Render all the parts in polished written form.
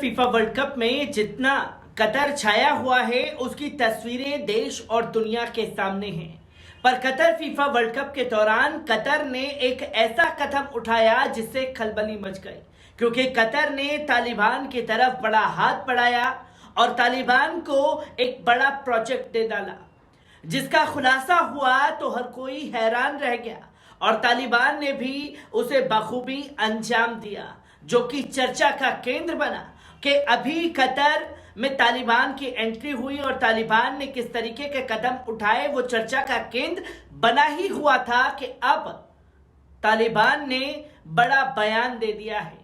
FIFA world cup में जितना Qatar छाया हुआ है उसकी तस्वीरें देश और दुनिया के सामने हैं। पर कतर फीफा वर्ल्ड कप के दौरान कतर ने एक ऐसा कदम उठाया जिससे खलबली मच गई, क्योंकि कतर ने तालिबान की तरफ बड़ा हाथ बढ़ाया और तालिबान को एक बड़ा प्रोजेक्ट दे डाला, जिसका खुलासा हुआ तो हर कोई हैरान रह गया और तालिबान ने भी उसे बखूबी अंजाम दिया, जो कि चर्चा का केंद्र बना कि अभी कतर में तालिबान की एंट्री हुई और तालिबान ने किस तरीके के कदम उठाए वो चर्चा का केंद्र बना ही हुआ था कि अब तालिबान ने बड़ा बयान दे दिया है।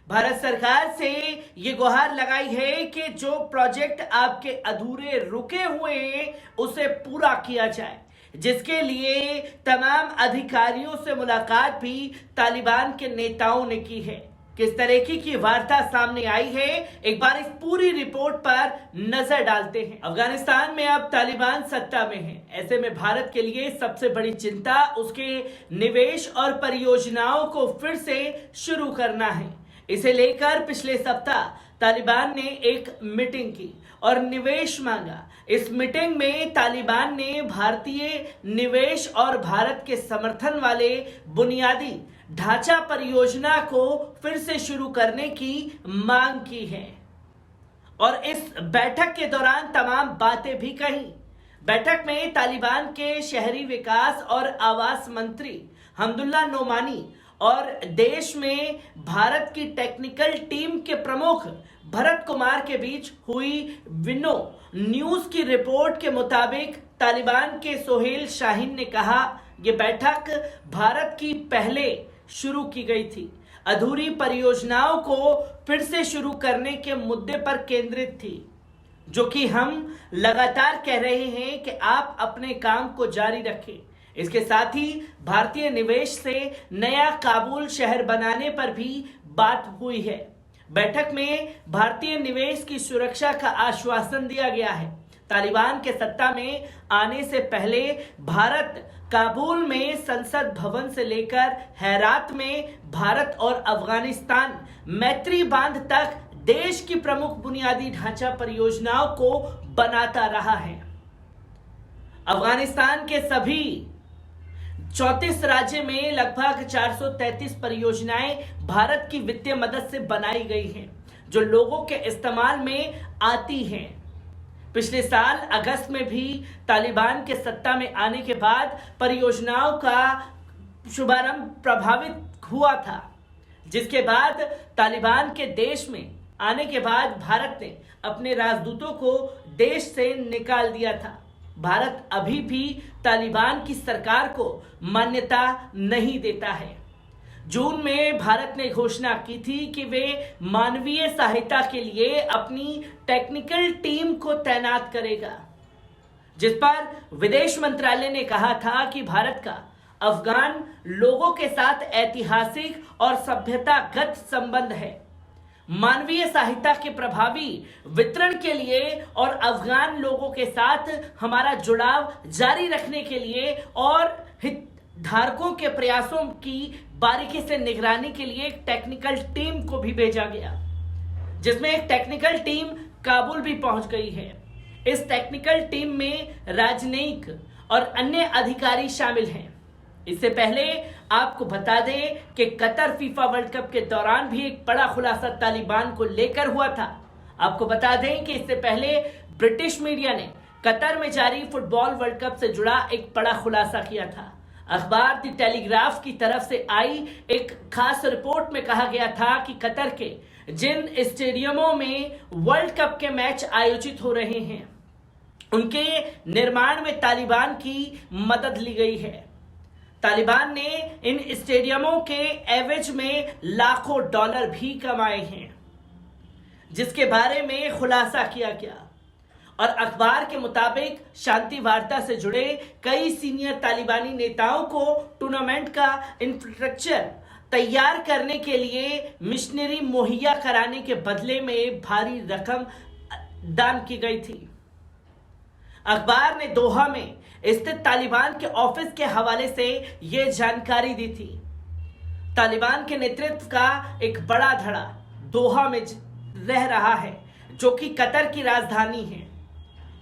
भारत सरकार से ये गुहार लगाई है कि जो प्रोजेक्ट आपके अधूरे रुके हुए हैं उसे पूरा किया जाए, जिसके लिए तमाम अधिकारियों से मुलाकात भी तालिबान के नेताओं ने की है। किस तरीके की वार्ता सामने आई है, एक बार इस पूरी रिपोर्ट पर नजर डालते हैं। अफगानिस्तान में अब तालिबान सत्ता में है, ऐसे में भारत के लिए सबसे बड़ी चिंता उसके निवेश और परियोजनाओं को फिर से शुरू करना है। इसे लेकर पिछले सप्ताह तालिबान ने एक मीटिंग की और निवेश मांगा। इस मीटिंग में तालिबान ने भारतीय निवेश और भारत के समर्थन वाले बुनियादी ढांचा परियोजना को फिर से शुरू करने की मांग की है और इस बैठक के दौरान तमाम बातें भी कही। बैठक में तालिबान के शहरी विकास और आवास मंत्री हमदुल्ला नोमानी और देश में भारत की टेक्निकल टीम के प्रमुख भरत कुमार के बीच हुई। विनो न्यूज की रिपोर्ट के मुताबिक तालिबान के सोहेल शाहीन ने कहा, यह बैठक भारत की पहले शुरू की गई थी, अधूरी परियोजनाओं को फिर से शुरू करने के मुद्दे पर केंद्रित थी, जो कि हम लगातार कह रहे हैं कि आप अपने काम को जारी रखें। इसके साथ ही भारतीय निवेश से नया काबुल शहर बनाने पर भी बात हुई है। बैठक में भारतीय निवेश की सुरक्षा का आश्वासन दिया गया है। तालिबान के सत्ता में आने से पहले भारत काबुल में संसद भवन से लेकर हेरात में भारत और अफगानिस्तान मैत्री बांध तक देश की प्रमुख बुनियादी ढांचा परियोजनाओं को बनाता रहा है। अफगानिस्तान के सभी 34 राज्य में लगभग 433 परियोजनाएं भारत की वित्तीय मदद से बनाई गई हैं, जो लोगों के इस्तेमाल में आती हैं। पिछले साल अगस्त में भी तालिबान के सत्ता में आने के बाद परियोजनाओं का शुभारंभ प्रभावित हुआ था, जिसके बाद तालिबान के देश में आने के बाद भारत ने अपने राजदूतों को देश से निकाल दिया था। भारत अभी भी तालिबान की सरकार को मान्यता नहीं देता है। जून में भारत ने घोषणा की थी कि वे मानवीय सहायता के लिए अपनी टेक्निकल टीम को तैनात करेगा, जिस पर विदेश मंत्रालय ने कहा था कि भारत का अफगान लोगों के साथ ऐतिहासिक और सभ्यतागत संबंध है। मानवीय सहायता के प्रभावी वितरण के लिए और अफगान लोगों के साथ हमारा जुड़ाव जारी रखने के लिए और हितधारकों के प्रयासों की बारीकी से निगरानी के लिए एक टेक्निकल टीम को भी भेजा गया, जिसमें एक टेक्निकल टीम काबुल भी पहुंच गई है। इस टेक्निकल टीम में राजनयिक और अन्य अधिकारी शामिल हैं। इससे पहले आपको बता दें कि कतर फीफा वर्ल्ड कप के दौरान भी एक बड़ा खुलासा तालिबान को लेकर हुआ था। आपको बता दें कि इससे पहले ब्रिटिश मीडिया ने कतर में जारी फुटबॉल वर्ल्ड कप से जुड़ा एक बड़ा खुलासा किया था। अखबार द टेलीग्राफ की तरफ से आई एक खास रिपोर्ट में कहा गया था कि कतर के जिन स्टेडियमों में वर्ल्ड कप के मैच आयोजित हो रहे हैं, उनके निर्माण में तालिबान की मदद ली गई है। तालिबान ने इन स्टेडियमों के एवज में लाखों डॉलर भी कमाए हैं, जिसके बारे में खुलासा किया गया। और अखबार के मुताबिक शांति वार्ता से जुड़े कई सीनियर तालिबानी नेताओं को टूर्नामेंट का इंफ्रास्ट्रक्चर तैयार करने के लिए मिशनरी मुहैया कराने के बदले में भारी रकम दान की गई थी। अखबार ने दोहा में स्थित तालिबान के ऑफिस के हवाले से यह जानकारी दी थी। तालिबान के नेतृत्व का एक बड़ा धड़ा दोहा में रह रहा है, जो कि कतर की राजधानी है।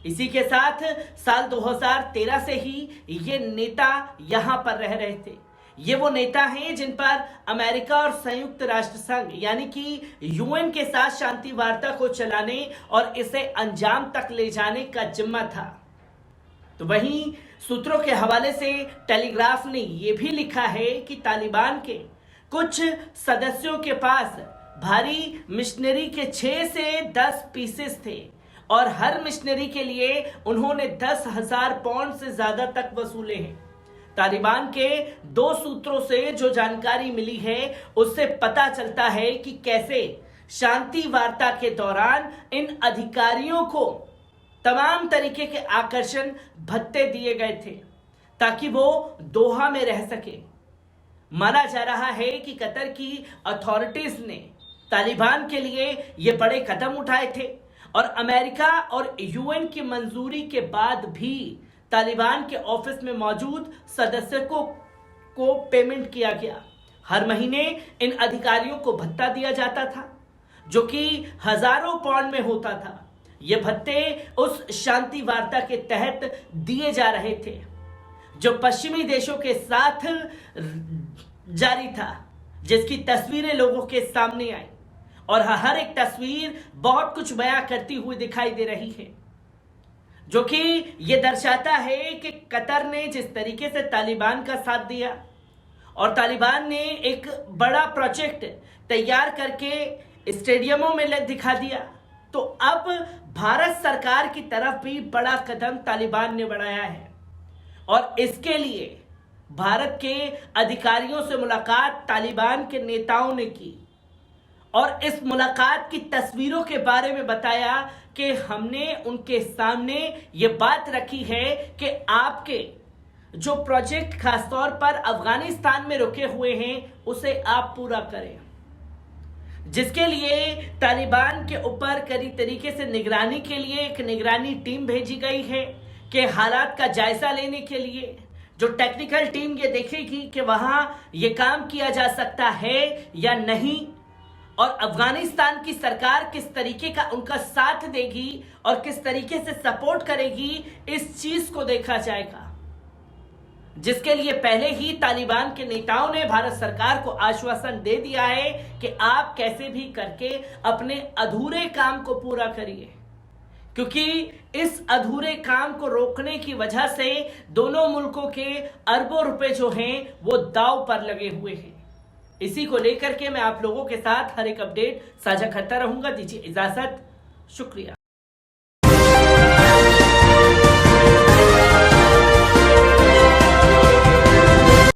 इसी के साथ साल 2013 से ही ये नेता यहां पर रह रहे थे। ये वो नेता हैं जिन पर अमेरिका और संयुक्त राष्ट्र संघ यानी कि यूएन के साथ शांति वार्ता को चलाने और इसे अंजाम तक ले जाने का जिम्मा था। तो वहीं सूत्रों के हवाले से टेलीग्राफ ने यह भी लिखा है कि तालिबान के कुछ सदस्यों के पास भारी मिशनरी के 6 से 10 पीसेस थे और हर मिशनरी के लिए उन्होंने 10,000 पाउंड से ज्यादा तक वसूले हैं। तालिबान के 2 सूत्रों से जो जानकारी मिली है उससे पता चलता है कि कैसे शांति वार्ता के दौरान इन अधिकारियों को तमाम तरीके के आकर्षण भत्ते दिए गए थे ताकि वो दोहा में रह सके। माना जा रहा है कि कतर की अथॉरिटीज ने तालिबान के लिए ये बड़े कदम उठाए थे और अमेरिका और यूएन की मंजूरी के बाद भी तालिबान के ऑफिस में मौजूद सदस्यों को पेमेंट किया गया। हर महीने इन अधिकारियों को भत्ता दिया जाता था जो कि हजारों पाउंड में होता था। ये भत्ते उस शांति वार्ता के तहत दिए जा रहे थे जो पश्चिमी देशों के साथ जारी था, जिसकी तस्वीरें लोगों के सामने आई और हर एक तस्वीर बहुत कुछ बयां करती हुई दिखाई दे रही है, जो कि यह दर्शाता है कि कतर ने जिस तरीके से तालिबान का साथ दिया और तालिबान ने एक बड़ा प्रोजेक्ट तैयार करके स्टेडियमों में दिखा दिया, तो अब भारत सरकार की तरफ भी बड़ा कदम तालिबान ने बढ़ाया है और इसके लिए भारत के अधिकारियों से मुलाकात तालिबान के नेताओं ने की और इस मुलाकात की तस्वीरों के बारे में बताया कि हमने उनके सामने ये बात रखी है कि आपके जो प्रोजेक्ट खासतौर पर अफगानिस्तान में रुके हुए हैं उसे आप पूरा करें, जिसके लिए तालिबान के ऊपर कड़ी तरीके से निगरानी के लिए एक निगरानी टीम भेजी गई है कि हालात का जायजा लेने के लिए जो टेक्निकल टीम ये देखेगी कि वहां ये काम किया जा सकता है या नहीं और अफगानिस्तान की सरकार किस तरीके का उनका साथ देगी और किस तरीके से सपोर्ट करेगी, इस चीज को देखा जाएगा। जिसके लिए पहले ही तालिबान के नेताओं ने भारत सरकार को आश्वासन दे दिया है कि आप कैसे भी करके अपने अधूरे काम को पूरा करिए, क्योंकि इस अधूरे काम को रोकने की वजह से दोनों मुल्कों के अरबों रुपए जो हैं वो दांव पर लगे हुए हैं। इसी को लेकर के मैं आप लोगों के साथ हर एक अपडेट साझा करता रहूंगा। दीजिए इजाजत, शुक्रिया।